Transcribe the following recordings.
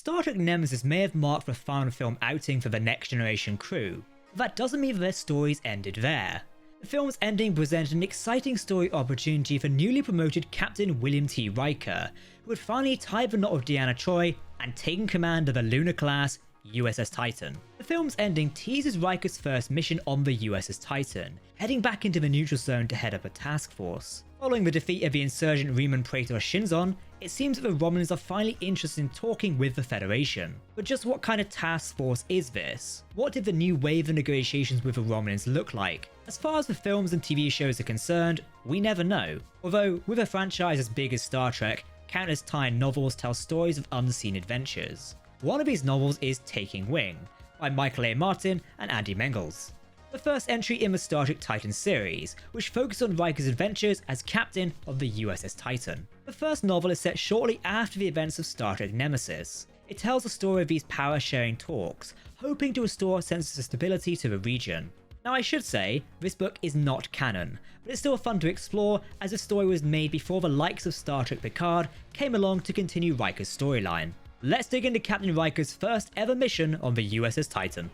Star Trek Nemesis may have marked the final film outing for the Next Generation crew, but that doesn't mean that their stories ended there. The film's ending presented an exciting story opportunity for newly promoted Captain William T. Riker, who had finally tied the knot with Deanna Troi and taken command of the Luna-class USS Titan. The film's ending teases Riker's first mission on the USS Titan, heading back into the neutral zone to head up a task force. Following the defeat of the insurgent Reman Praetor Shinzon, it seems that the Romulans are finally interested in talking with the Federation. But just what kind of task force is this? What did the new wave of negotiations with the Romulans look like? As far as the films and TV shows are concerned, we never know. Although, with a franchise as big as Star Trek, countless tie-in novels tell stories of unseen adventures. One of these novels is Taking Wing, by Michael A. Martin and Andy Mengels. The first entry in the Star Trek Titan series, which focused on Riker's adventures as captain of the USS Titan. The first novel is set shortly after the events of Star Trek Nemesis. It tells the story of these power-sharing talks, hoping to restore a sense of stability to the region. Now I should say, this book is not canon, but it's still fun to explore as the story was made before the likes of Star Trek Picard came along to continue Riker's storyline. Let's dig into Captain Riker's first ever mission on the USS Titan.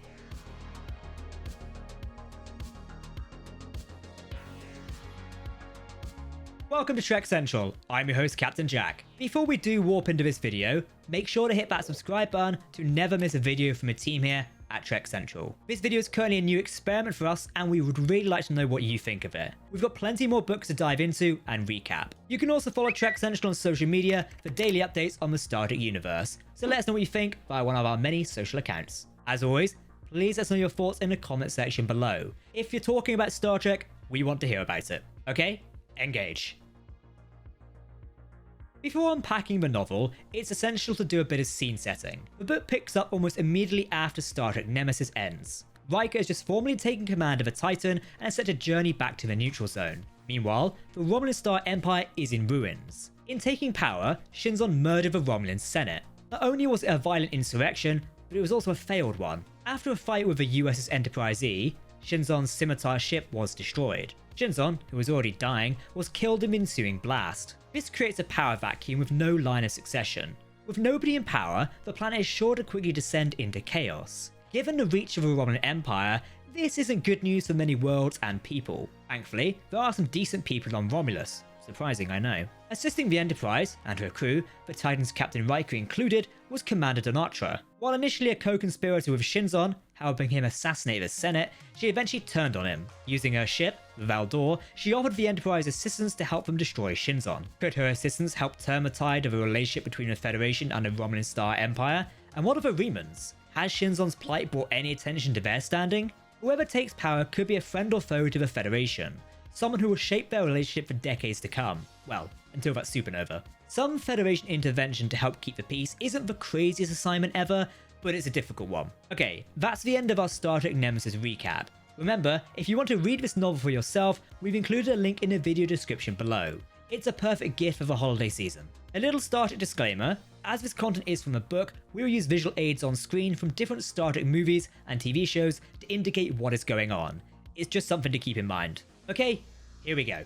Welcome to Trek Central, I'm your host Captain Jack. Before we do warp into this video, make sure to hit that subscribe button to never miss a video from the team here at Trek Central. This video is currently a new experiment for us and we would really like to know what you think of it. We've got plenty more books to dive into and recap. You can also follow Trek Central on social media for daily updates on the Star Trek universe, so let us know what you think via one of our many social accounts. As always, please let us know your thoughts in the comment section below. If you're talking about Star Trek, we want to hear about it. Okay? Engage. Before unpacking the novel, it's essential to do a bit of scene setting. The book picks up almost immediately after Star Trek Nemesis ends. Riker has just formally taken command of a Titan and set a journey back to the neutral zone. Meanwhile, the Romulan Star Empire is in ruins. In taking power, Shinzon murdered the Romulan Senate. Not only was it a violent insurrection, but it was also a failed one. After a fight with the USS Enterprise E, Shinzon's scimitar ship was destroyed. Shinzon, who was already dying, was killed in the ensuing blast. This creates a power vacuum with no line of succession. With nobody in power, the planet is sure to quickly descend into chaos. Given the reach of the Romulan Empire, this isn't good news for many worlds and people. Thankfully, there are some decent people on Romulus. Surprising, I know. Assisting the Enterprise and her crew, the Titan's Captain Riker included, was Commander Deanna Troi. While initially a co-conspirator with Shinzon, helping him assassinate the Senate, she eventually turned on him. Using her ship, the Valdor, she offered the Enterprise assistance to help them destroy Shinzon. Could her assistance help turn the tide of a relationship between the Federation and the Romulan Star Empire? And what of the Remans? Has Shinzon's plight brought any attention to their standing? Whoever takes power could be a friend or foe to the Federation. Someone who will shape their relationship for decades to come. Well, until that supernova. Some Federation intervention to help keep the peace isn't the craziest assignment ever, but it's a difficult one. Okay, that's the end of our Star Trek Nemesis recap. Remember, if you want to read this novel for yourself, we've included a link in the video description below. It's a perfect gift for the holiday season. A little Star Trek disclaimer, as this content is from the book, we will use visual aids on screen from different Star Trek movies and TV shows to indicate what is going on. It's just something to keep in mind. Okay, here we go.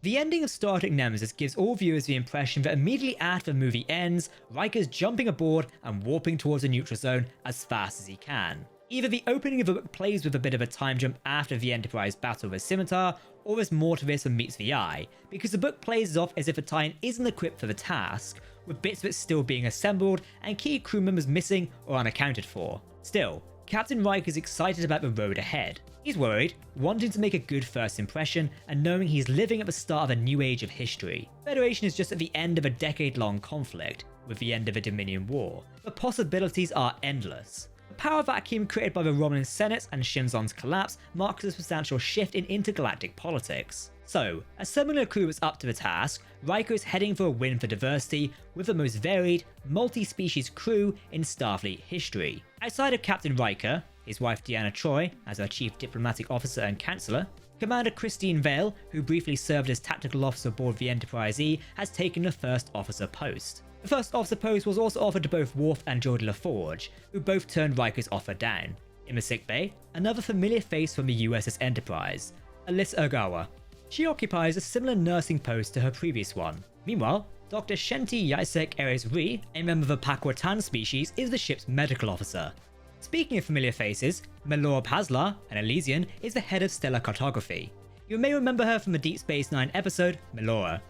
The ending of Star Trek Nemesis gives all viewers the impression that immediately after the movie ends, Riker's jumping aboard and warping towards the neutral zone as fast as he can. Either the opening of the book plays with a bit of a time jump after the Enterprise battle with Scimitar, or there's more to this than meets the eye, because the book plays off as if the Titan isn't equipped for the task, with bits of it still being assembled and key crew members missing or unaccounted for. Still, Captain Riker is excited about the road ahead. He's worried, wanting to make a good first impression and knowing he's living at the start of a new age of history. Federation is just at the end of a decade-long conflict, with the end of a Dominion War. The possibilities are endless. The power vacuum created by the Romulan Senate and Shinzon's collapse marks a substantial shift in intergalactic politics. So, assembling a crew is up to the task, Riker is heading for a win for diversity with the most varied, multi-species crew in Starfleet history. Outside of Captain Riker, his wife Deanna Troi as our chief diplomatic officer and counselor, Commander Christine Vale, who briefly served as tactical officer aboard the Enterprise E, has taken the first officer post. The first officer post was also offered to both Worf and Geordi LaForge, who both turned Riker's offer down. In the sickbay, another familiar face from the USS Enterprise, Alyssa Ogawa. She occupies a similar nursing post to her previous one. Meanwhile, Dr. Shenti Yasek Eres-Ri, a member of the Pakwatan species, is the ship's medical officer. Speaking of familiar faces, Melora Pazla, an Elysian, is the head of stellar cartography. You may remember her from the Deep Space Nine episode, Melora.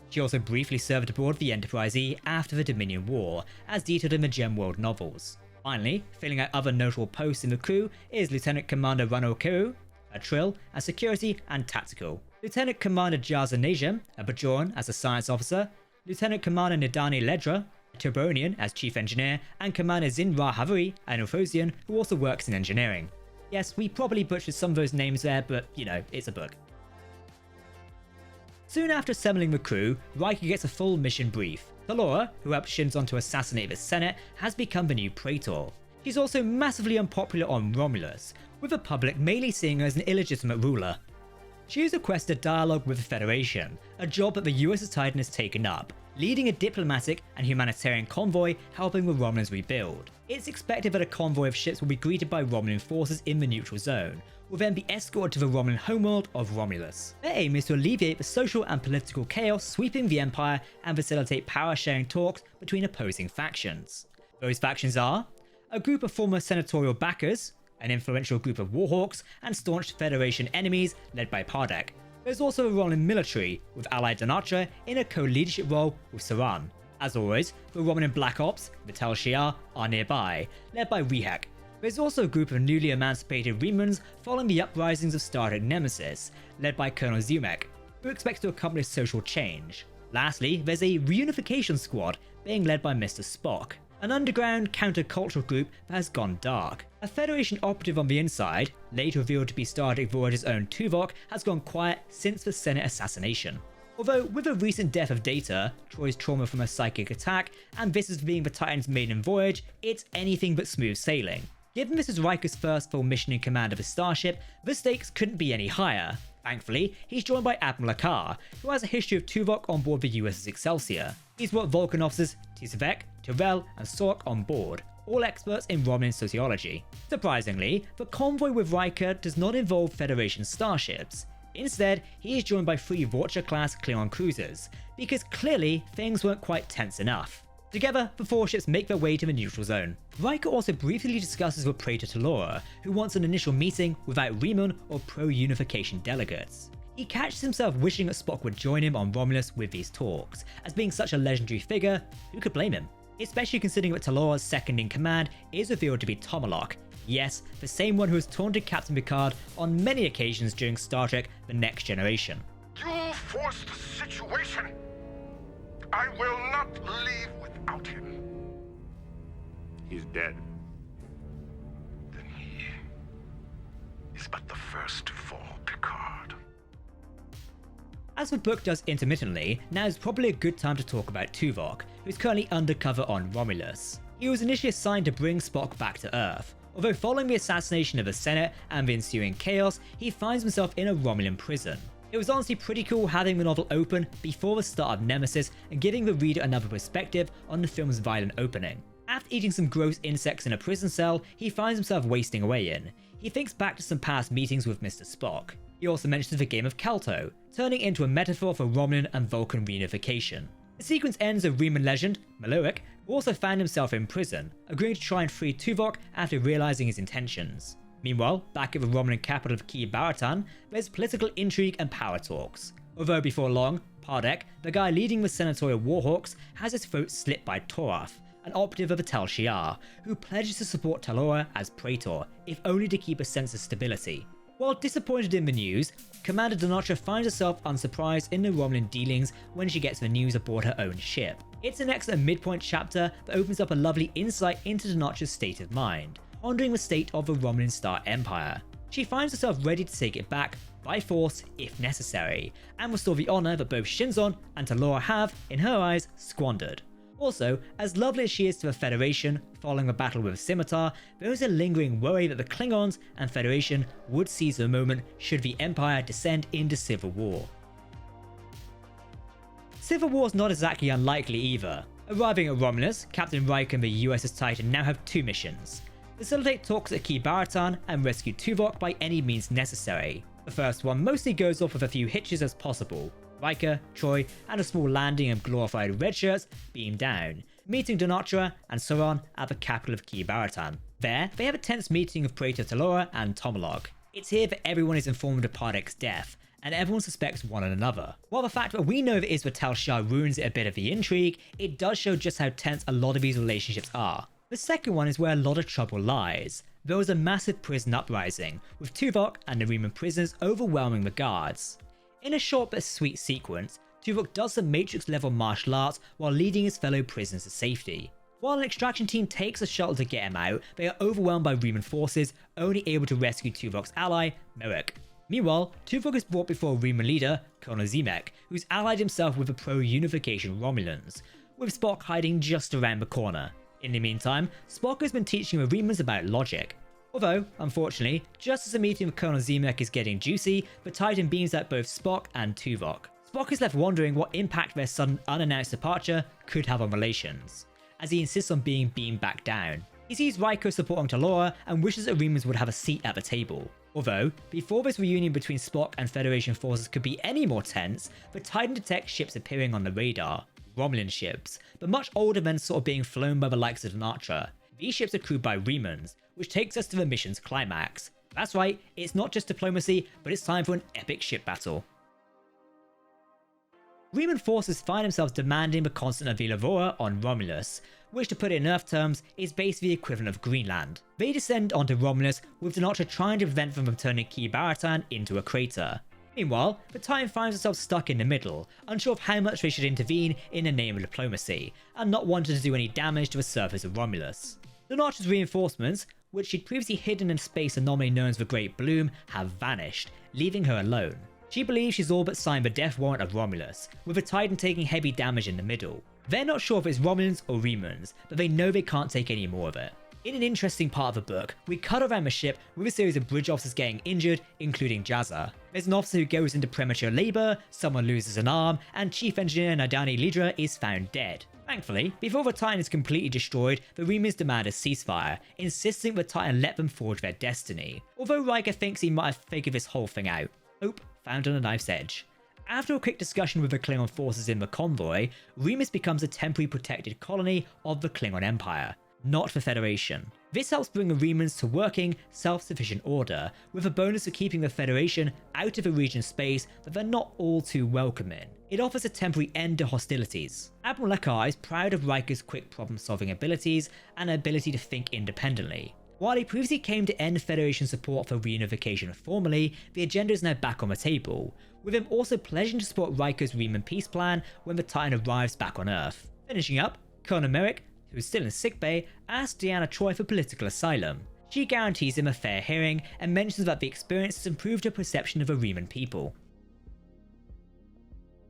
She also briefly served aboard the Enterprise E after the Dominion War, as detailed in the Gemworld novels. Finally, filling out other notable posts in the crew is Lieutenant Commander Rano Keru, a Trill, as security and tactical. Lieutenant Commander Jaza Najam, a Bajoran, as a science officer. Lieutenant Commander Nidani Ledra, a Tibronian, as chief engineer, and Commander Zinra Havari, an Orthosian, who also works in engineering. Yes, we probably butchered some of those names there, but you know, it's a book. Soon after assembling the crew, Riker gets a full mission brief. Talora, who helped Shinzon to assassinate the Senate, has become the new Praetor. She's also massively unpopular on Romulus, with the public mainly seeing her as an illegitimate ruler. She has requested dialogue with the Federation, a job that the USS Titan has taken up, leading a diplomatic and humanitarian convoy helping the Romulans rebuild. It's expected that a convoy of ships will be greeted by Romulan forces in the neutral zone, will then be escorted to the Romulan homeworld of Romulus. Their aim is to alleviate the social and political chaos sweeping the Empire and facilitate power-sharing talks between opposing factions. Those factions are a group of former senatorial backers, an influential group of warhawks, and staunch Federation enemies led by Pardek. There's also a Romulan military, with allied Deanna in a co-leadership role with Saran. As always, the Romulan Black Ops, the Tel Shiar, are nearby, led by Rehek. There's also a group of newly emancipated Remans following the uprisings of Star Trek Nemesis, led by Colonel Zumek, who expects to accomplish social change. Lastly, there's a reunification squad being led by Mr. Spock, an underground countercultural group that has gone dark. A Federation operative on the inside, later revealed to be Star Trek Voyager's own Tuvok, has gone quiet since the Senate assassination. Although with the recent death of Data, Troi's trauma from a psychic attack, and this as being the Titan's maiden voyage, it's anything but smooth sailing. Given this is Riker's first full mission in command of a starship, the stakes couldn't be any higher. Thankfully, he's joined by Admiral Akar, who has a history of Tuvok on board the USS Excelsior. He's brought Vulcan officers Tisavek, Tyrell, and Sorok on board, all experts in Romulan sociology. Surprisingly, the convoy with Riker does not involve Federation starships. Instead, he is joined by 3 Vulture-class Klingon cruisers, because clearly things weren't quite tense enough. Together, the 4 ships make their way to the neutral zone. Riker also briefly discusses with Praetor Talora, who wants an initial meeting without Reman or pro-unification delegates. He catches himself wishing that Spock would join him on Romulus with these talks, as being such a legendary figure, who could blame him? Especially considering that Talora's second in command is revealed to be Tomalak, yes, the same one who has taunted Captain Picard on many occasions during Star Trek The Next Generation. You forced the situation. I will not leave without him. He's dead. Then he is but the first to fall, Picard. As the book does intermittently, now is probably a good time to talk about Tuvok, who's currently undercover on Romulus. He was initially assigned to bring Spock back to Earth, although following the assassination of the Senate and the ensuing chaos, he finds himself in a Romulan prison. It was honestly pretty cool having the novel open before the start of Nemesis and giving the reader another perspective on the film's violent opening. After eating some gross insects in a prison cell, he finds himself wasting away in. He thinks back to some past meetings with Mr. Spock. He also mentions the game of Calto, turning into a metaphor for Romulan and Vulcan reunification. The sequence ends with Reman legend, Maloric, who also found himself in prison, agreeing to try and free Tuvok after realizing his intentions. Meanwhile, back at the Romulan capital of Key Baratan, there's political intrigue and power talks. Although before long, Pardek, the guy leading the senatorial Warhawks, has his throat slit by Torath, an operative of the Tel Shiar, who pledges to support Talora as Praetor, if only to keep a sense of stability. While disappointed in the news, Commander Deanna finds herself unsurprised in the Romulan dealings when she gets the news aboard her own ship. It's an excellent midpoint chapter that opens up a lovely insight into Deanna's state of mind, pondering the state of the Romulan Star Empire. She finds herself ready to take it back, by force if necessary, and restore the honour that both Shinzon and Talora have, in her eyes, squandered. Also, as lovely as she is to the Federation following the battle with Scimitar, there is a lingering worry that the Klingons and Federation would seize the moment should the Empire descend into civil war. Civil war is not exactly unlikely either. Arriving at Romulus, Captain Riker and the USS Titan now have 2 missions. Facilitate talks at Key Baratan and rescue Tuvok by any means necessary. The first one mostly goes off with a few hitches as possible. Riker, Troi, and a small landing of glorified red shirts beam down, meeting Deanna Troi and so on at the capital of Key Baratan. There, they have a tense meeting of Praetor Talora and Tomahawk. It's here that everyone is informed of Pardek's death, and everyone suspects one another. While the fact that we know that Iswatel Shah ruins a bit of the intrigue, it does show just how tense a lot of these relationships are. The second one is where a lot of trouble lies. There was a massive prison uprising, with Tuvok and the Reman prisoners overwhelming the guards. In a short but sweet sequence, Tuvok does some Matrix-level martial arts while leading his fellow prisoners to safety. While an extraction team takes a shuttle to get him out, they are overwhelmed by Reman forces, only able to rescue Tuvok's ally, Merrick. Meanwhile, Tuvok is brought before Reman leader, Colonel Zemek, who's allied himself with the pro-unification Romulans, with Spock hiding just around the corner. In the meantime, Spock has been teaching the Remans about logic. Although, unfortunately, just as the meeting with Colonel Zemek is getting juicy, the Titan beams at both Spock and Tuvok. Spock is left wondering what impact their sudden unannounced departure could have on relations, as he insists on being beamed back down. He sees Riker supporting Talora and wishes that Remans would have a seat at the table. Although, before this reunion between Spock and Federation forces could be any more tense, the Titan detects ships appearing on the radar. Romulan ships, but much older than sort of being flown by the likes of Deanna Troi. These ships are crewed by Remans, which takes us to the mission's climax. That's right, it's not just diplomacy, but it's time for an epic ship battle. Reman forces find themselves demanding the constant of Vilavora on Romulus, which to put it in Earth terms is basically the equivalent of Greenland. They descend onto Romulus with Deanna Troi trying to prevent them from turning Key Baratan into a crater. Meanwhile, the Titan finds itself stuck in the middle, unsure of how much they should intervene in the name of diplomacy, and not wanting to do any damage to the surface of Romulus. Deanna Troi's reinforcements, which she'd previously hidden in space anomaly known as the Great Bloom, have vanished, leaving her alone. She believes she's all but signed the death warrant of Romulus, with the Titan taking heavy damage in the middle. They're not sure if it's Romulans or Remans, but they know they can't take any more of it. In an interesting part of the book, we cut around the ship with a series of bridge officers getting injured, including Jazza. There's an officer who goes into premature labour, someone loses an arm, and Chief Engineer Nadani Lidra is found dead. Thankfully, before the Titan is completely destroyed, the Remans demand a ceasefire, insisting the Titan let them forge their destiny. Although Riker thinks he might have figured this whole thing out. Hope found on a knife's edge. After a quick discussion with the Klingon forces in the convoy, Remus becomes a temporary protected colony of the Klingon Empire, not the Federation. This helps bring the Remans to working, self-sufficient order, with a bonus for keeping the Federation out of the region's space that they're not all too welcome in. It offers a temporary end to hostilities. Admiral Lekar is proud of Riker's quick problem-solving abilities and ability to think independently. While he previously came to end Federation support for reunification formally, the agenda is now back on the table, with him also pledging to support Riker's Reman peace plan when the Titan arrives back on Earth. Finishing up, Colonel Merrick, who is still in sickbay, asks Deanna Troi for political asylum. She guarantees him a fair hearing and mentions that the experience has improved her perception of the Reman people.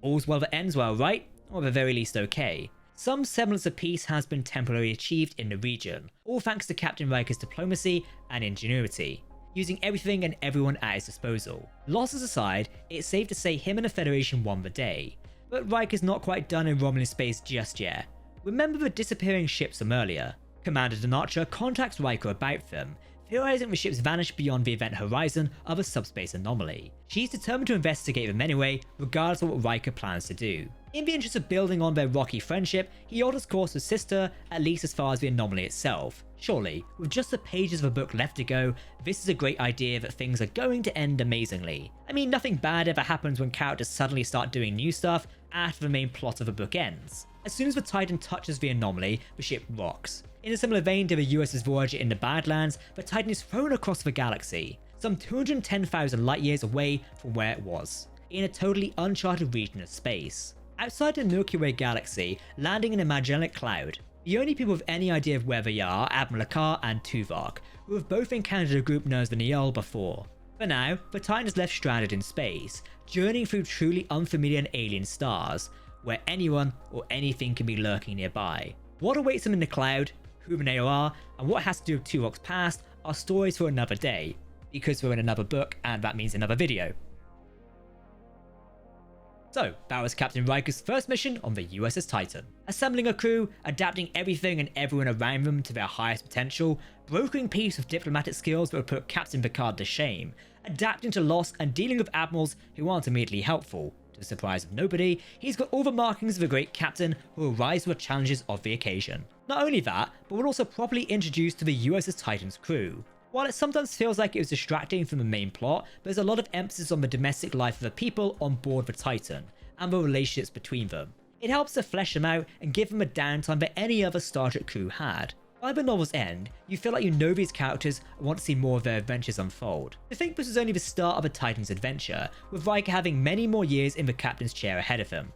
All's well that ends well, right? Or at the very least okay. Some semblance of peace has been temporarily achieved in the region, all thanks to Captain Riker's diplomacy and ingenuity, using everything and everyone at his disposal. Losses aside, it's safe to say him and the Federation won the day, but Riker's not quite done in Romulan space just yet. Remember the disappearing ships from earlier? Commander Deanna Troi contacts Riker about them, theorizing the ships vanished beyond the event horizon of a subspace anomaly. She's determined to investigate them anyway, regardless of what Riker plans to do. In the interest of building on their rocky friendship, he orders course with Sister, at least as far as the anomaly itself. Surely, with just the pages of a book left to go, this is a great idea that things are going to end amazingly. I mean, nothing bad ever happens when characters suddenly start doing new stuff after the main plot of a book ends. As soon as the Titan touches the anomaly, the ship rocks. In a similar vein to the USS Voyager in the Badlands, the Titan is thrown across the galaxy, some 210,000 light years away from where it was, in a totally uncharted region of space. Outside the Milky Way galaxy, landing in a Magellanic cloud. The only people with any idea of where they are, Admiral Lekar and Tuvok, who have both encountered a group known as the Niall before. For now, the Titan is left stranded in space, journeying through truly unfamiliar and alien stars, where anyone or anything can be lurking nearby. What awaits them in the cloud, who they are, and what has to do with Tuvok's past are stories for another day, because we're in another book and that means another video. So, that was Captain Riker's first mission on the USS Titan. Assembling a crew, adapting everything and everyone around them to their highest potential, brokering peace with diplomatic skills that would put Captain Picard to shame, adapting to loss and dealing with admirals who aren't immediately helpful. To the surprise of nobody, he's got all the markings of a great captain who will rise to the challenges of the occasion. Not only that, but we're also properly introduced to the USS Titan's crew. While it sometimes feels like it was distracting from the main plot, there's a lot of emphasis on the domestic life of the people on board the Titan, and the relationships between them. It helps to flesh them out and give them a downtime that any other Star Trek crew had. By the novel's end, you feel like you know these characters and want to see more of their adventures unfold. I think this was only the start of the Titan's adventure, with Riker having many more years in the captain's chair ahead of him.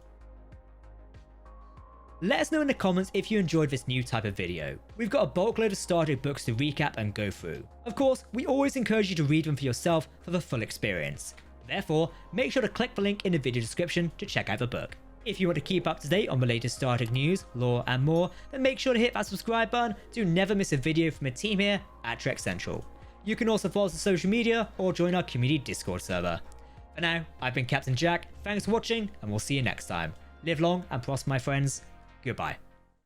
Let us know in the comments if you enjoyed this new type of video. We've got a bulk load of Star Trek books to recap and go through. Of course, we always encourage you to read them for yourself for the full experience. Therefore, make sure to click the link in the video description to check out the book. If you want to keep up to date on the latest Star Trek news, lore and more, then make sure to hit that subscribe button to never miss a video from the team here at Trek Central. You can also follow us on social media or join our community Discord server. For now, I've been Captain Jack, thanks for watching and we'll see you next time. Live long and prosper my friends, goodbye.